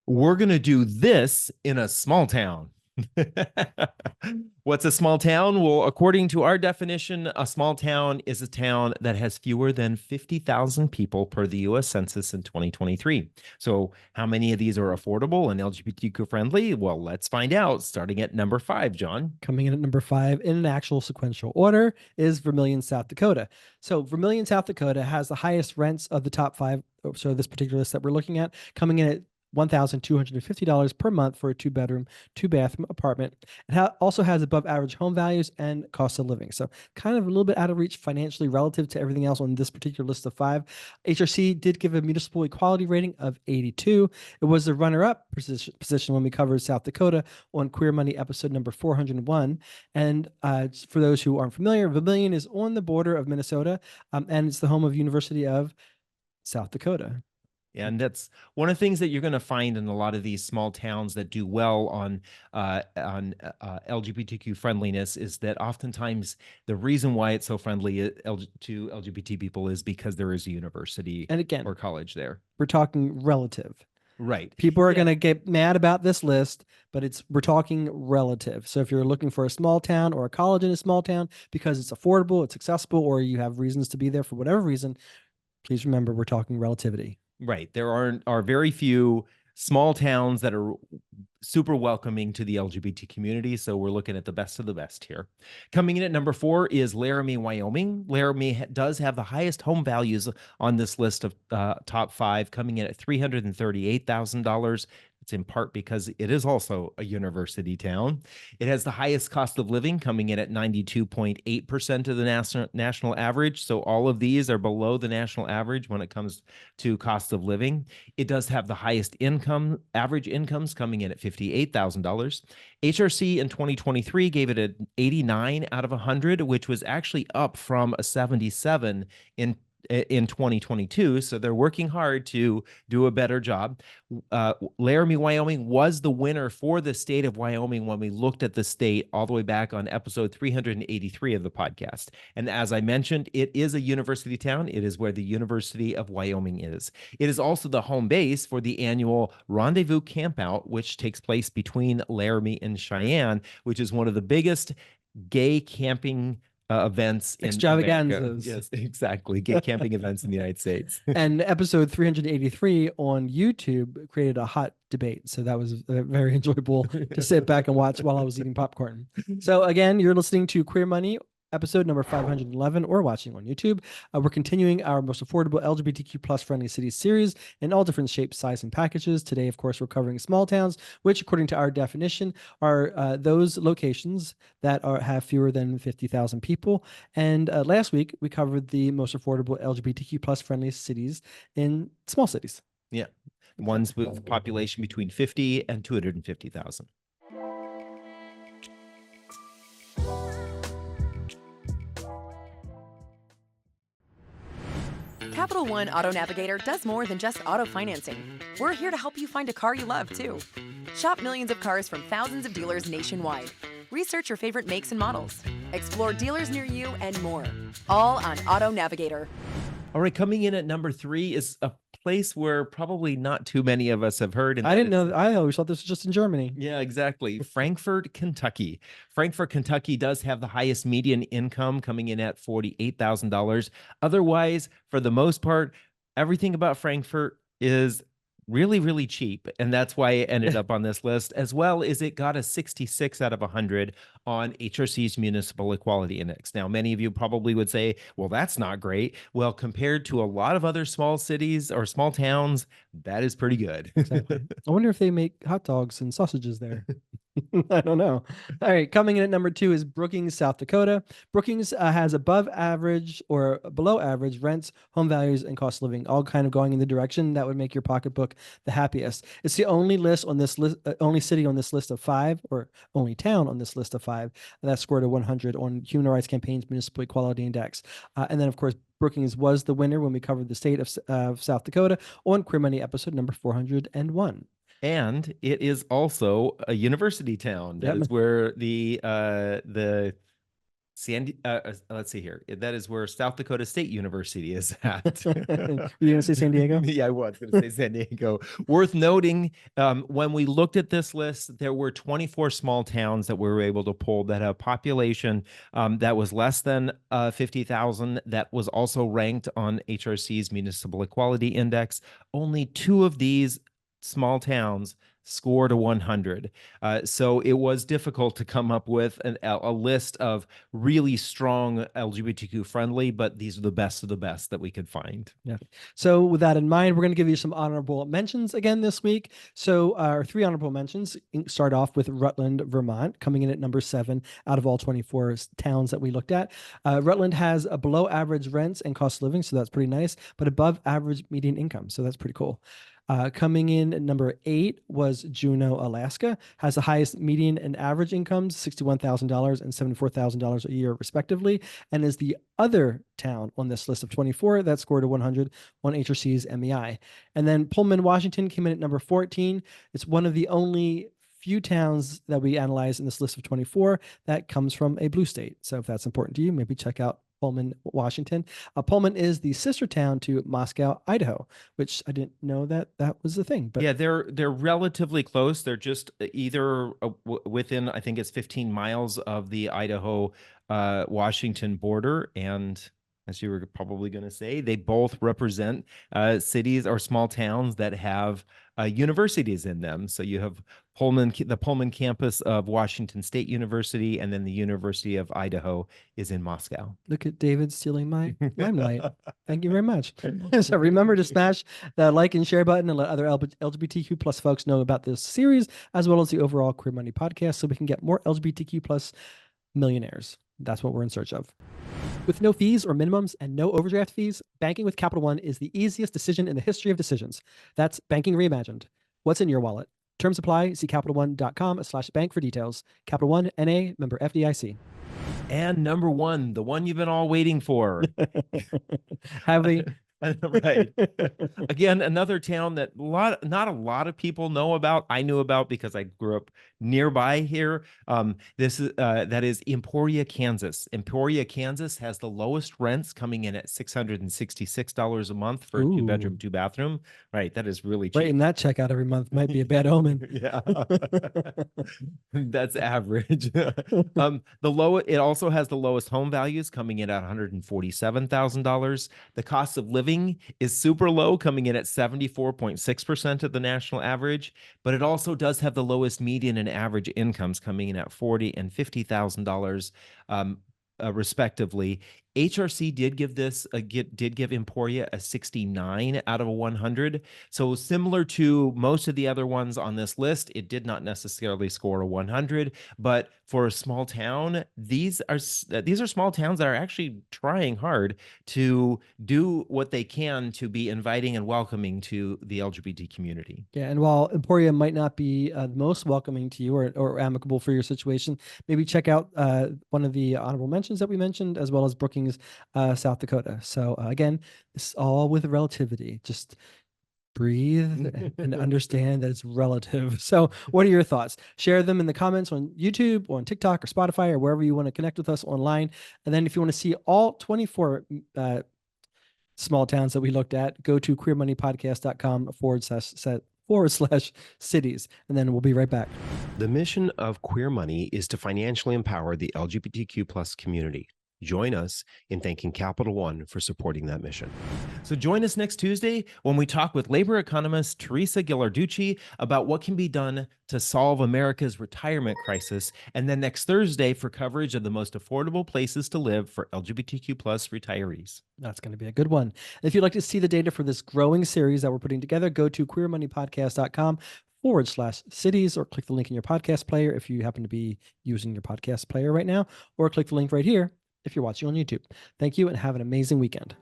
We're going to do this in a small town. What's a small town? Well, according to our definition, a small town is a town that has fewer than 50,000 people per the U.S. Census in 2023. So how many of these are affordable and LGBTQ friendly? Well, let's find out, starting at number 5, John. Coming in at number 5 in an actual sequential order is Vermilion, South Dakota. So Vermilion, South Dakota has the highest rents of the top 5. So this particular list that we're looking at, coming in at $1,250 per month for a 2-bedroom, 2-bathroom apartment. It also has above average home values and cost of living. So kind of a little bit out of reach financially relative to everything else on this particular list of 5. HRC did give a municipal equality rating of 82. It was the runner-up position when we covered South Dakota on Queer Money episode number 401. And for those who aren't familiar, Vermilion is on the border of Minnesota, and it's the home of University of South Dakota. And that's one of the things that you're going to find in a lot of these small towns that do well on LGBTQ friendliness is that oftentimes the reason why it's so friendly to LGBT people is because there is a university and again, or college there. We're talking relative. Right. People are going to get mad about this list, but we're talking relative. So if you're looking for a small town or a college in a small town because it's affordable, it's accessible, or you have reasons to be there for whatever reason, please remember we're talking relativity. Right. There are very few small towns that are super welcoming to the LGBT community. So we're looking at the best of the best here. Coming in at number 4 is Laramie, Wyoming. Laramie does have the highest home values on this list of top 5, coming in at $338,000. It's in part because it is also a university town. It has the highest cost of living, coming in at 92.8% of the national average. So all of these are below the national average when it comes to cost of living. It does have the highest average incomes, coming in at $58,000. HRC in 2023 gave it an 89 out of 100, which was actually up from a 77 in 2022. So they're working hard to do a better job. Laramie, Wyoming was the winner for the state of Wyoming when we looked at the state all the way back on episode 383 of the podcast. And as I mentioned, it is a university town. It is where the University of Wyoming is. It is also the home base for the annual Rendezvous Campout, which takes place between Laramie and Cheyenne, which is one of the biggest gay camping events extravaganzas. Yes, exactly. Gay camping events in the United States. And episode 383 on YouTube created a hot debate. So that was very enjoyable to sit back and watch while I was eating popcorn. So again, you're listening to Queer Money, episode number 511, or watching on YouTube. We're continuing our most affordable LGBTQ plus friendly cities series in all different shapes, size, and packages. Today, of course, we're covering small towns, which, according to our definition, are those locations that have fewer than 50,000 people. And last week, we covered the most affordable LGBTQ plus friendly cities in small cities. Yeah, ones with population between 50 and 250,000. Capital One Auto Navigator does more than just auto financing. We're here to help you find a car you love, too. Shop millions of cars from thousands of dealers nationwide. Research your favorite makes and models. Explore dealers near you and more. All on Auto Navigator. All right, coming in at number 3 is a place where probably not too many of us have heard. And I didn't know. I always thought this was just in Germany. Yeah, exactly. Frankfort, Kentucky. Frankfort, Kentucky does have the highest median income, coming in at $48,000. Otherwise, for the most part, everything about Frankfort is really, really cheap. And that's why it ended up on this list, as well as it got a 66 out of 100 on HRC's Municipal Equality Index. Now, many of you probably would say, well, that's not great. Well, compared to a lot of other small cities or small towns, that is pretty good. Exactly. I wonder if they make hot dogs and sausages there. I don't know. All right, coming in at number 2 is Brookings, South Dakota. Brookings has above average or below average rents, home values, and cost of living, all kind of going in the direction that would make your pocketbook the happiest. It's the only list on this list, only city on this list of 5, or only town on this list of 5 that scored a 100 on Human Rights Campaign's Municipal Equality Index. And then, of course, Brookings was the winner when we covered the state of South Dakota on Queer Money episode number 401. And it is also a university town. That is where the Let's see here. That is where South Dakota State University is at. You're gonna say San Diego? Yeah, I was going to say San Diego. Worth noting, when we looked at this list, there were 24 small towns that we were able to pull that have population that was less than 50,000. That was also ranked on HRC's Municipal Equality Index. Only 2 of these small towns scored a 100. So it was difficult to come up with a list of really strong LGBTQ friendly, but these are the best of the best that we could find. Yeah. So with that in mind, we're going to give you some honorable mentions again this week. So our 3 honorable mentions start off with Rutland, Vermont, coming in at number 7 out of all 24 towns that we looked at. Rutland has a below average rents and cost of living, so that's pretty nice, but above average median income. So that's pretty cool. Coming in at number 8 was Juneau, Alaska, has the highest median and average incomes, $61,000 and $74,000 a year, respectively, and is the other town on this list of 24 that scored a 100 on HRC's MEI. And then Pullman, Washington came in at number 14. It's one of the only few towns that we analyze in this list of 24 that comes from a blue state. So if that's important to you, maybe check out Pullman, Washington. Pullman is the sister town to Moscow, Idaho, which I didn't know that was a thing. But yeah, they're relatively close. They're just either within, I think it's 15 miles of the Idaho Washington border. And as you were probably going to say, they both represent cities or small towns that have universities in them. So you have the Pullman campus of Washington State University, and then the University of Idaho is in Moscow. Look at David stealing my limelight. Thank you very much. So remember to smash the like and share button and let other LGBTQ plus folks know about this series, as well as the overall Queer Money podcast, so we can get more LGBTQ plus millionaires. That's what we're in search of. With no fees or minimums and no overdraft fees, banking with Capital One is the easiest decision in the history of decisions. That's banking reimagined. What's in your wallet? Terms apply. See CapitalOne.com/bank for details. Capital One, N.A., member FDIC. And number 1, the one you've been all waiting for. Have we? Right. Again, another town that not a lot of people know about. I knew about because I grew up nearby here. That is Emporia, Kansas. Emporia, Kansas has the lowest rents, coming in at $666 a month for a 2-bedroom, 2-bathroom. Right. That is really cheap. Writing that check out every month might be a bad omen. Yeah. That's average. It also has the lowest home values, coming in at $147,000. The cost of living is super low, coming in at 74.6% of the national average, but it also does have the lowest median and average incomes, coming in at $40,000 and $50,000 respectively. HRC did give Emporia a 69 out of a 100. So similar to most of the other ones on this list, it did not necessarily score a 100, but for a small town, these are small towns that are actually trying hard to do what they can to be inviting and welcoming to the LGBT community. Yeah, and while Emporia might not be the most welcoming to you or amicable for your situation, maybe check out one of the honorable mentions that we mentioned, as well as Brookings, South Dakota. So again, this is all with relativity. Just breathe and understand that it's relative. So what are your thoughts? Share them in the comments on YouTube or on TikTok or Spotify or wherever you want to connect with us online. And then if you want to see all 24 small towns that we looked at, go to queermoneypodcast.com/cities. And then we'll be right back. The mission of Queer Money is to financially empower the LGBTQ plus community. Join us in thanking Capital One for supporting that mission. So join us next Tuesday when we talk with labor economist Teresa Ghilarducci about what can be done to solve America's retirement crisis, and then next Thursday for coverage of the most affordable places to live for LGBTQ plus retirees. That's going to be a good one. And if you'd like to see the data for this growing series that we're putting together, go to queermoneypodcast.com/cities, or click the link in your podcast player if you happen to be using your podcast player right now, or click the link right here if you're watching on YouTube. Thank you and have an amazing weekend.